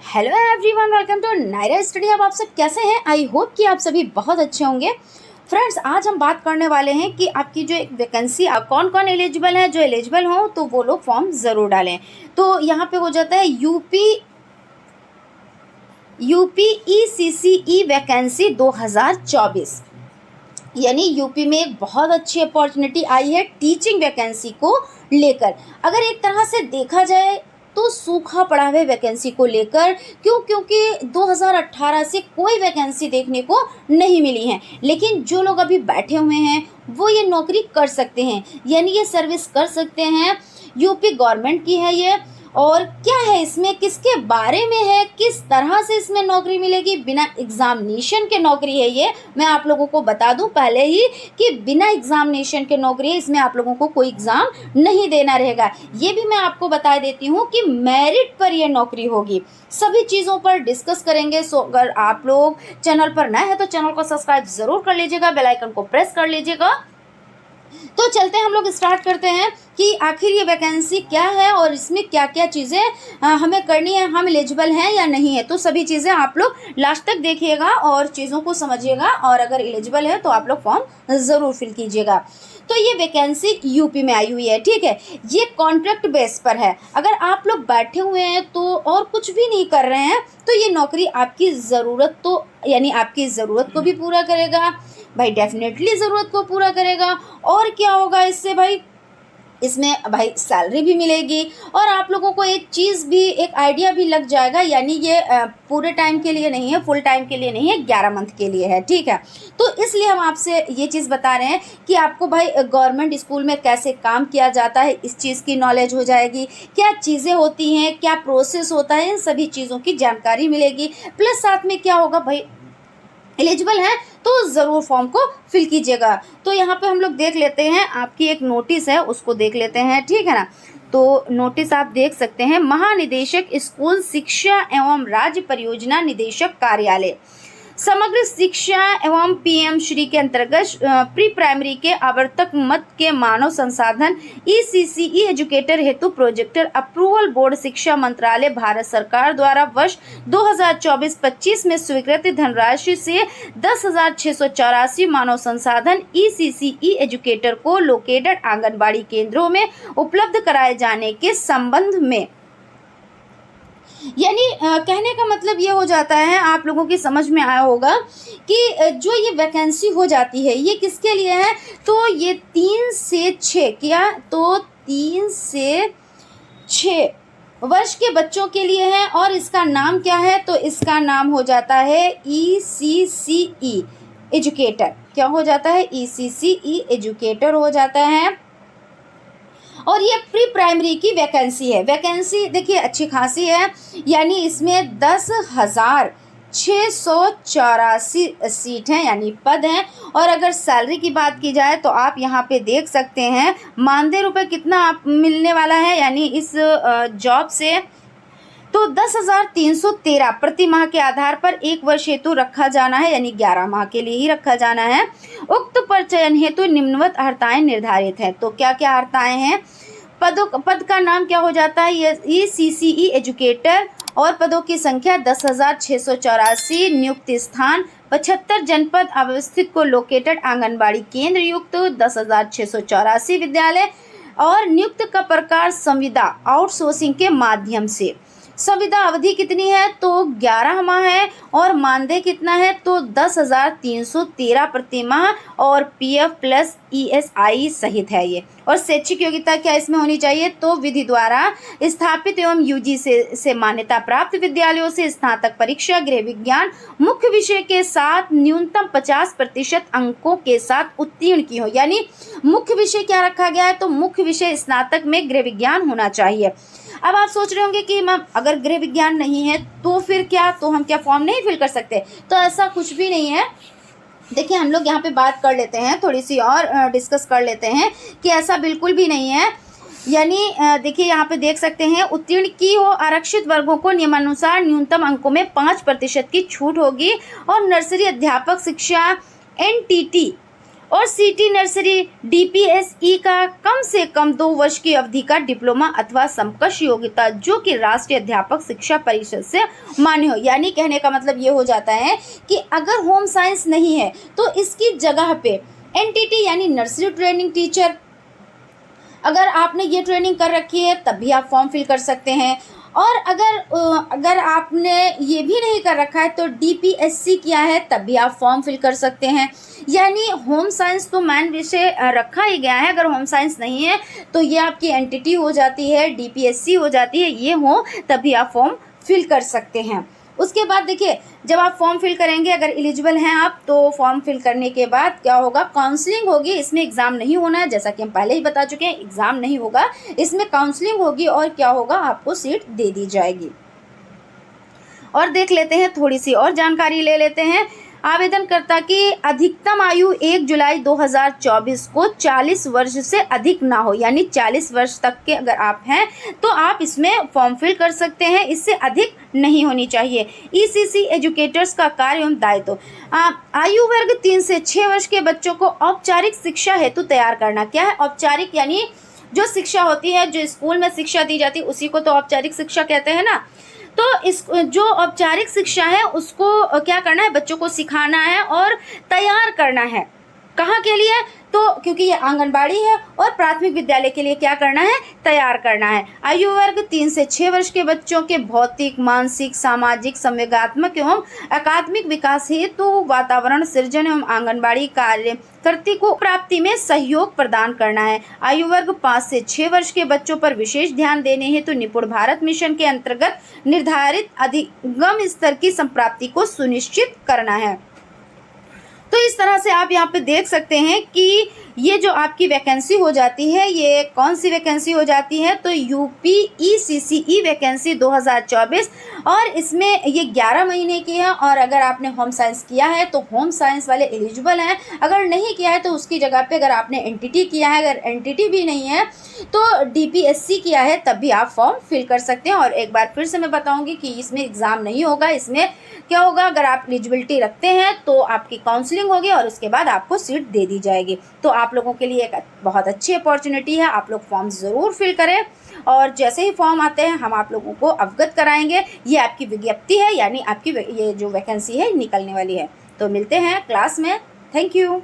Hello everyone, welcome to Nayra Study. अब आप सब कैसे हैं? आई होप कि आप सभी बहुत अच्छे होंगे। फ्रेंड्स, आज हम बात करने वाले हैं कि आपकी जो एक वैकेंसी, कौन कौन एलिजिबल है। जो एलिजिबल हो तो वो लोग फॉर्म ज़रूर डालें। तो यहाँ पे हो जाता है यूपी ECCE वैकेंसी 2024, यानी यूपी में एक बहुत अच्छी अपॉर्चुनिटी आई है टीचिंग वैकेंसी को लेकर। अगर एक तरह से देखा जाए तो सूखा पड़ा है वैकेंसी को लेकर। क्योंकि 2018 से कोई वैकेंसी देखने को नहीं मिली है, लेकिन जो लोग अभी बैठे हुए हैं वो ये नौकरी कर सकते हैं, यानी ये सर्विस कर सकते हैं। यूपी गवर्नमेंट की है ये। और क्या है इसमें, किसके बारे में है, किस तरह से इसमें नौकरी मिलेगी, बिना एग्जामिनेशन के नौकरी है ये। मैं आप लोगों को बता दूं पहले ही कि बिना एग्जामिनेशन के नौकरी है, इसमें आप लोगों को कोई एग्जाम नहीं देना रहेगा। ये भी मैं आपको बता देती हूँ कि मेरिट पर ये नौकरी होगी। सभी चीज़ों पर डिस्कस करेंगे। सो अगर आप लोग चैनल पर नए हैं तो चैनल को सब्सक्राइब जरूर कर लीजिएगा, बेल आइकन को प्रेस कर लीजिएगा। तो चलते हैं, हम लोग स्टार्ट करते हैं कि आखिर ये वैकेंसी क्या है और इसमें क्या क्या चीज़ें हमें करनी है, हम एलिजिबल हैं या नहीं है। तो सभी चीज़ें आप लोग लास्ट तक देखिएगा और चीज़ों को समझिएगा, और अगर एलिजिबल है तो आप लोग फॉर्म ज़रूर फिल कीजिएगा। तो ये वैकेंसी यूपी में आई हुई है, ठीक है। ये कॉन्ट्रैक्ट बेस पर है। अगर आप लोग बैठे हुए हैं तो और कुछ भी नहीं कर रहे हैं तो ये नौकरी आपकी ज़रूरत, तो यानी आपकी ज़रूरत को भी पूरा करेगा भाई, डेफिनेटली ज़रूरत को पूरा करेगा। और क्या होगा इससे भाई, इसमें भाई सैलरी भी मिलेगी और आप लोगों को एक चीज़ भी, एक आइडिया भी लग जाएगा। यानी ये पूरे टाइम के लिए नहीं है, फुल टाइम के लिए नहीं है, 11 मंथ के लिए है, ठीक है। तो इसलिए हम आपसे ये चीज़ बता रहे हैं कि आपको भाई गवर्नमेंट स्कूल में कैसे काम किया जाता है, इस चीज़ की नॉलेज हो जाएगी। क्या चीज़ें होती हैं, क्या प्रोसेस होता है, इन सभी चीज़ों की जानकारी मिलेगी। प्लस साथ में क्या होगा भाई, एलिजिबल हैं तो ज़रूर फॉर्म को फिल कीजिएगा। तो यहाँ पे हम लोग देख लेते हैं, आपकी एक नोटिस है उसको देख लेते हैं, ठीक है ना। तो नोटिस आप देख सकते हैं, महानिदेशक स्कूल शिक्षा एवं राज्य परियोजना निदेशक कार्यालय, समग्र शिक्षा एवं PM श्री के अंतर्गत प्री प्राइमरी के आवर्तक मत के मानव संसाधन ECCE एजुकेटर हेतु प्रोजेक्टर अप्रूवल बोर्ड, शिक्षा मंत्रालय, भारत सरकार द्वारा वर्ष 2024-25 में स्वीकृत धनराशि से 10,684 मानव संसाधन ECCE एजुकेटर को लोकेटेड आंगनबाड़ी केंद्रों में उपलब्ध कराए जाने के संबंध में। यानी कहने का मतलब ये हो जाता है, आप लोगों की समझ में आया होगा कि जो ये वैकेंसी हो जाती है ये किसके लिए है। तो ये 3 से 6 क्या, तो 3 से 6 वर्ष के बच्चों के लिए है। और इसका नाम क्या है, तो इसका नाम हो जाता है ECCE एजुकेटर। क्या हो जाता है, ECCE एजुकेटर हो जाता है। और ये प्री प्राइमरी की वैकेंसी है। वैकेंसी देखिए अच्छी खासी है, यानी इसमें 10,684 सीट हैं, यानी पद हैं। और अगर सैलरी की बात की जाए तो आप यहाँ पे देख सकते हैं मानदेय रुपये कितना आप मिलने वाला है, यानी इस जॉब से तो 10,313 प्रति माह के आधार पर 1 वर्ष हेतु रखा जाना है, यानी 11 माह के लिए ही रखा जाना है। उक्त पर चयन हेतु निम्नवत अर्हताएं निर्धारित हैं। तो क्या क्या अर्हताएं हैं, पद का नाम क्या हो जाता है, ये ECCE एजुकेटर, और पदों की संख्या 10,684, नियुक्ति स्थान 75 जनपद अवस्थित को लोकेटेड आंगनबाड़ी केंद्र युक्त 10,684 विद्यालय, और नियुक्त का प्रकार संविदा आउटसोर्सिंग के माध्यम से। संविदा अवधि कितनी है, तो 11 माह है। और मानदेय कितना है, तो 10,313 प्रति माह, और PF प्लस ESI सहित है ये। और शैक्षिक योग्यता क्या इसमें होनी चाहिए, तो विधि द्वारा स्थापित एवं UG से मान्यता प्राप्त विद्यालयों से स्नातक परीक्षा गृह विज्ञान मुख्य विषय के साथ न्यूनतम 50% अंकों के साथ उत्तीर्ण की हो। यानी मुख्य विषय क्या रखा गया है, तो मुख्य विषय स्नातक में गृह विज्ञान होना चाहिए। अब आप सोच रहे होंगे कि मैम अगर गृह विज्ञान नहीं है तो फिर क्या, तो हम क्या फॉर्म नहीं फिल कर सकते, तो ऐसा कुछ भी नहीं है। देखिए हम लोग यहाँ पे बात कर लेते हैं, थोड़ी सी और डिस्कस कर लेते हैं कि ऐसा बिल्कुल भी नहीं है। यानी देखिए यहाँ पे देख सकते हैं, उत्तीर्ण की हो आरक्षित वर्गों को नियमानुसार न्यूनतम अंकों में 5% की छूट होगी। और नर्सरी अध्यापक शिक्षा NTT और सिटी नर्सरी DPSE का कम से कम 2 वर्ष की अवधि का डिप्लोमा अथवा समकक्ष योग्यता जो कि राष्ट्रीय अध्यापक शिक्षा परिषद से मान्य हो। यानी कहने का मतलब ये हो जाता है कि अगर होम साइंस नहीं है तो इसकी जगह पे NTT यानी नर्सरी ट्रेनिंग टीचर, अगर आपने ये ट्रेनिंग कर रखी है तब भी आप फॉर्म फिल कर सकते हैं। और अगर आपने ये भी नहीं कर रखा है तो DPSC किया है तब भी आप फॉर्म फिल कर सकते हैं। यानी होम साइंस तो मेन विषय रखा ही गया है। अगर होम साइंस नहीं है तो ये आपकी NTT हो जाती है, DPSC हो जाती है, ये हो तभी आप फॉर्म फिल कर सकते हैं। उसके बाद देखिए, जब आप फॉर्म फिल करेंगे, अगर एलिजिबल हैं आप, तो फॉर्म फिल करने के बाद क्या होगा, काउंसलिंग होगी। इसमें एग्ज़ाम नहीं होना है, जैसा कि हम पहले ही बता चुके हैं, एग्ज़ाम नहीं होगा, इसमें काउंसलिंग होगी और क्या होगा, आपको सीट दे दी जाएगी। और देख लेते हैं, थोड़ी सी और जानकारी ले लेते हैं। आवेदनकर्ता की अधिकतम आयु 1 जुलाई 2024 को 40 वर्ष से अधिक ना हो, यानी 40 वर्ष तक के अगर आप हैं तो आप इसमें फॉर्म फिल कर सकते हैं, इससे अधिक नहीं होनी चाहिए। ECC एजुकेटर्स का कार्य एवं दायित्व, आयु वर्ग 3 से 6 वर्ष के बच्चों को औपचारिक शिक्षा हेतु तैयार करना। क्या है औपचारिक? यानी जो शिक्षा होती है, जो स्कूल में शिक्षा दी जाती है, उसी को तो औपचारिक शिक्षा कहते हैं ना। तो इस जो औपचारिक शिक्षा है उसको क्या करना है, बच्चों को सिखाना है और तैयार करना है। कहाँ के लिए? तो क्योंकि ये आंगनबाड़ी है और प्राथमिक विद्यालय के लिए क्या करना है, तैयार करना है। आयु वर्ग 3 से 6 वर्ष के बच्चों के भौतिक, मानसिक, सामाजिक, संवेगात्मक एवं अकादमिक विकास हेतु वातावरण सृजन एवं आंगनबाड़ी कार्यकर्ती को प्राप्ति में सहयोग प्रदान करना है। आयु वर्ग 5 से 6 वर्ष के बच्चों पर विशेष ध्यान देने हेतु निपुण भारत मिशन के अंतर्गत निर्धारित अधिगम स्तर की संप्राप्ति को सुनिश्चित करना है। तो इस तरह से आप यहाँ पे देख सकते हैं कि ये जो आपकी वैकेंसी हो जाती है, ये कौन सी वैकेंसी हो जाती है, तो UPECCE वैकेंसी 2024, और इसमें ये 11 महीने की है। और अगर आपने होम साइंस किया है तो होम साइंस वाले एलिजिबल हैं, अगर नहीं किया है तो उसकी जगह पे अगर आपने NTT किया है, अगर NTT भी नहीं है तो DPSC किया है तब भी आप फॉर्म फिल कर सकते हैं। और एक बार फिर से मैं बताऊँगी कि इसमें एग्ज़ाम नहीं होगा, इसमें क्या होगा, अगर आप एलिजिबिलिटी रखते हैं तो आपकी काउंसलिंग होगी और उसके बाद आपको सीट दे दी जाएगी। तो आप लोगों के लिए एक बहुत अच्छी अपॉर्चुनिटी है, आप लोग फॉर्म ज़रूर फिल करें और जैसे ही फॉर्म आते हैं हम आप लोगों को अवगत कराएंगे। ये आपकी विज्ञप्ति है, यानी आपकी ये जो वैकेंसी है निकलने वाली है। तो मिलते हैं क्लास में। Thank you.